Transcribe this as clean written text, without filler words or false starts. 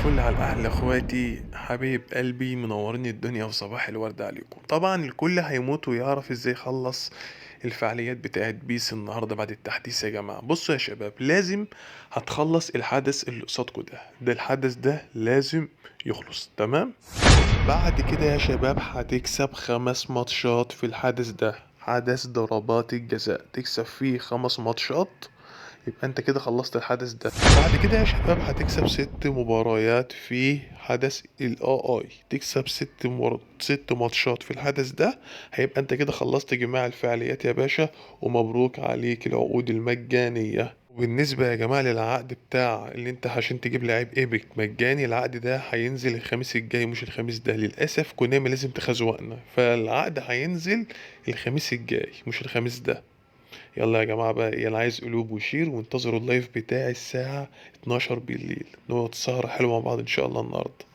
الفل على الاهل اخواتي حبايب قلبي منورين الدنيا وصباح الورد عليكم. طبعا الكل هيموت ويعرف ازاي يخلص الفعاليات بتاعت بيس النهارده بعد التحديث. يا جماعه بصوا يا شباب، لازم هتخلص الحدث اللي قصادكوا ده الحدث ده لازم يخلص تمام. بعد كده يا شباب هتكسب 5 ماتشات في الحدث ده، حدث ضربات الجزاء، تكسب فيه 5 ماتشات، يبقى انت كده خلصت الحدث ده. بعد كده يا شباب هتكسب 6 مباريات في حدث اي، تكسب 6 ماتشات في الحدث ده، هيبقى انت كده خلصت جميع الفعاليات يا باشا، ومبروك عليك العقود المجانية. وبالنسبة يا جماعة للعقد بتاع اللي انت عشان تجيب لعيب ايبك مجاني، العقد ده هينزل الخميس الجاي مش الخميس ده، للأسف كونامي لازم تخزوقنا، فالعقد هينزل الخميس الجاي مش الخميس ده. يلا يا جماعة بقى، ايه اللي عايز قلوب وشير، وانتظروا اللايف بتاعي الساعة 12 بالليل، نقعد سهرة حلوة مع بعض ان شاء الله النهاردة.